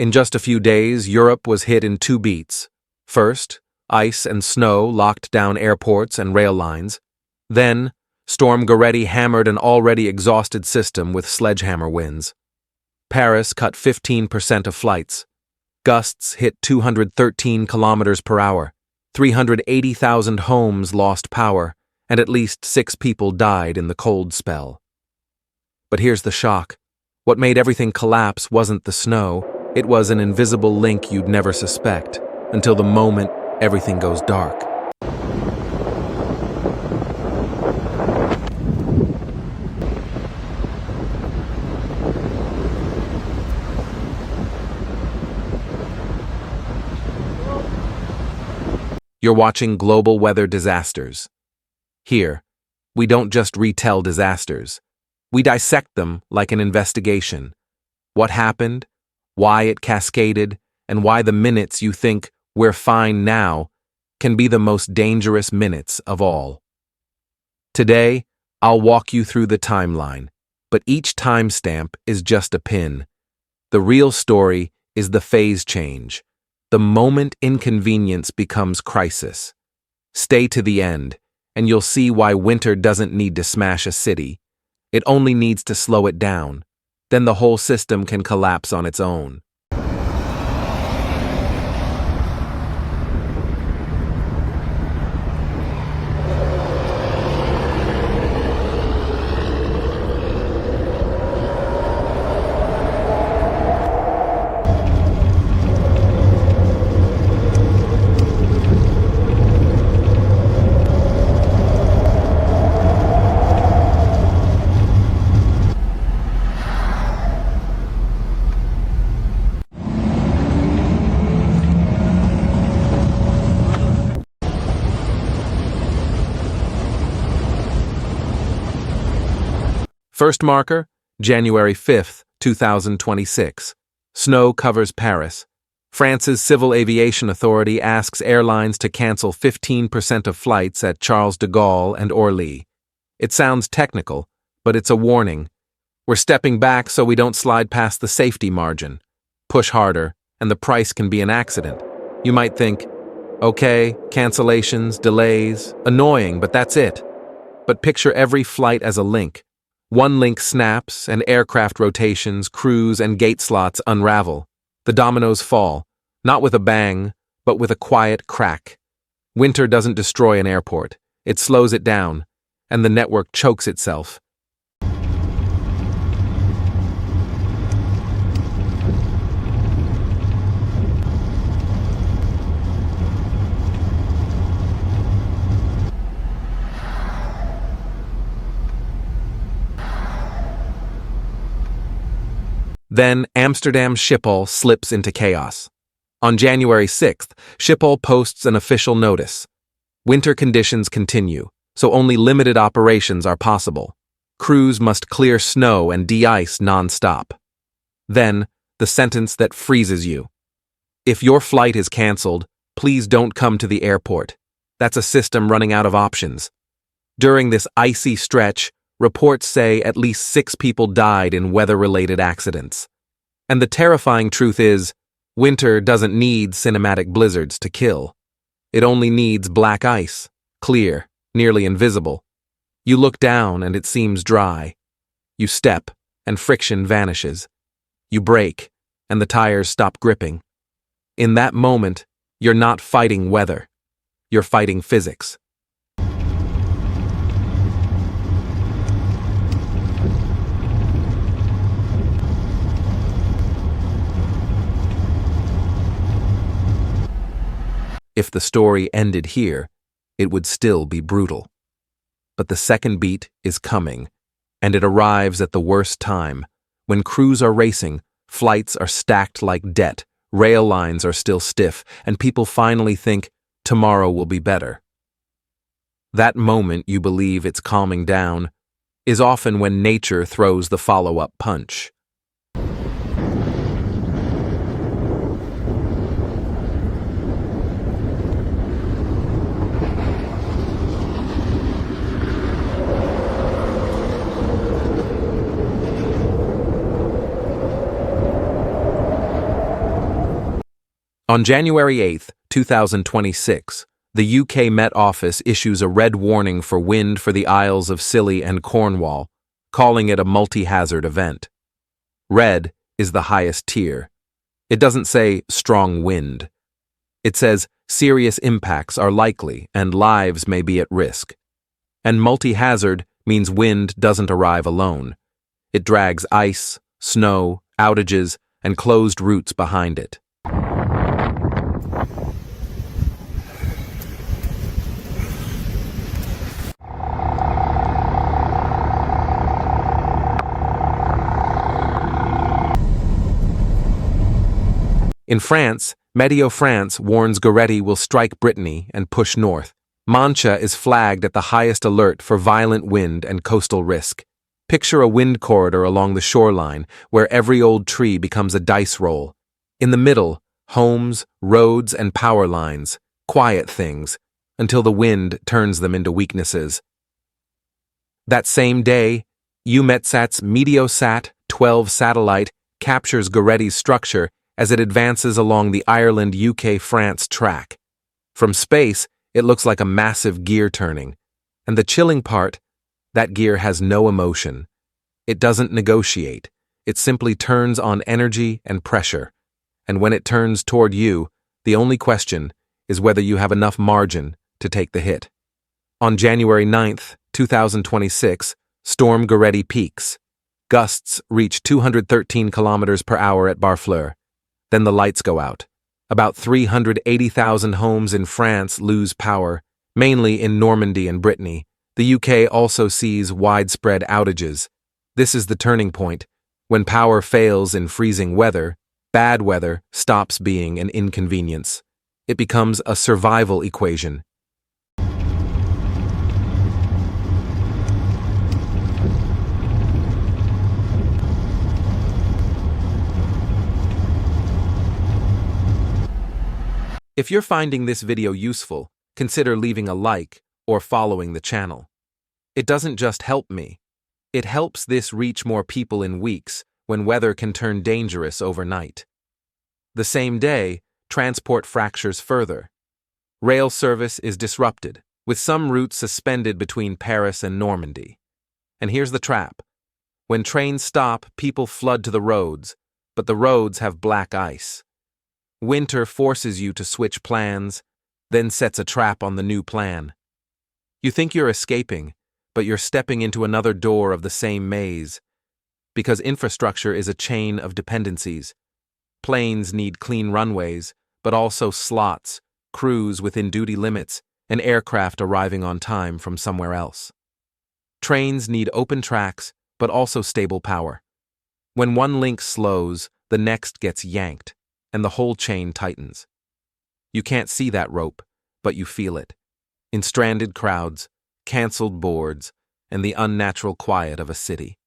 In just a few days, Europe was hit in two beats. First, ice and snow locked down airports and rail lines. Then, Storm Goretti hammered an already exhausted system with sledgehammer winds. Paris cut 15% of flights. Gusts hit 213 kilometers per hour. 380,000 homes lost power, and at least 6 people died in the cold spell. But here's the shock. What made everything collapse wasn't the snow. It was an invisible link you'd never suspect, until the moment everything goes dark. You're watching Global Weather Disasters. Here, we don't just retell disasters. We dissect them like an investigation. What happened, why it cascaded, and why the minutes you think we're fine now can be the most dangerous minutes of all. Today, I'll walk you through the timeline, but each timestamp is just a pin. The real story is the phase change, the moment inconvenience becomes crisis. Stay to the end, and you'll see why winter doesn't need to smash a city. It only needs to slow it down. Then the whole system can collapse on its own. First marker, January 5, 2026. Snow covers Paris. France's Civil Aviation Authority asks airlines to cancel 15% of flights at Charles de Gaulle and Orly. It sounds technical, but it's a warning. We're stepping back so we don't slide past the safety margin. Push harder, and the price can be an accident. You might think, okay, cancellations, delays, annoying, but that's it. But picture every flight as a link. One link snaps, and aircraft rotations, crews, and gate slots unravel. The dominoes fall, not with a bang, but with a quiet crack. Winter doesn't destroy an airport. It slows it down, and the network chokes itself. Then Amsterdam Schiphol slips into chaos. On January 6th, Schiphol posts an official notice. Winter conditions continue, so only limited operations are possible. Crews must clear snow and de-ice non-stop. Then, the sentence that freezes you. If your flight is canceled, please don't come to the airport. That's a system running out of options. During this icy stretch, reports say at least 6 people died in weather-related accidents. And the terrifying truth is, winter doesn't need cinematic blizzards to kill. It only needs black ice, clear, nearly invisible. You look down and it seems dry. You step, and friction vanishes. You brake, and the tires stop gripping. In that moment, you're not fighting weather. You're fighting physics. If the story ended here, it would still be brutal. But the second beat is coming, and it arrives at the worst time. When crews are racing, flights are stacked like debt, rail lines are still stiff, and people finally think, tomorrow will be better. That moment you believe it's calming down is often when nature throws the follow-up punch. On January 8, 2026, the UK Met Office issues a red warning for wind for the Isles of Scilly and Cornwall, calling it a multi-hazard event. Red is the highest tier. It doesn't say strong wind. It says serious impacts are likely and lives may be at risk. And multi-hazard means wind doesn't arrive alone. It drags ice, snow, outages, and closed routes behind it. In France, Météo France warns Goretti will strike Brittany and push north. Mancha is flagged at the highest alert for violent wind and coastal risk. Picture a wind corridor along the shoreline where every old tree becomes a dice roll. In the middle, homes, roads, and power lines, quiet things, until the wind turns them into weaknesses. That same day, EUMETSAT's Meteosat 12 satellite captures Goretti's structure as it advances along the Ireland-UK-France track. From space, it looks like a massive gear turning. And the chilling part, that gear has no emotion. It doesn't negotiate. It simply turns on energy and pressure. And when it turns toward you, the only question is whether you have enough margin to take the hit. On January 9, 2026, Storm Goretti peaks. Gusts reach 213 kilometers per hour at Barfleur. Then the lights go out. About 380,000 homes in France lose power, mainly in Normandy and Brittany. The UK also sees widespread outages. This is the turning point. When power fails in freezing weather, bad weather stops being an inconvenience. It becomes a survival equation. If you're finding this video useful, consider leaving a like or following the channel. It doesn't just help me. It helps this reach more people in weeks when weather can turn dangerous overnight. The same day, transport fractures further. Rail service is disrupted, with some routes suspended between Paris and Normandy. And here's the trap. When trains stop, people flood to the roads, but the roads have black ice. Winter forces you to switch plans, then sets a trap on the new plan. You think you're escaping, but you're stepping into another door of the same maze. Because infrastructure is a chain of dependencies. Planes need clean runways, but also slots, crews within duty limits, and aircraft arriving on time from somewhere else. Trains need open tracks, but also stable power. When one link slows, the next gets yanked, and the whole chain tightens. You can't see that rope, but you feel it. In stranded crowds, canceled boards, and the unnatural quiet of a city.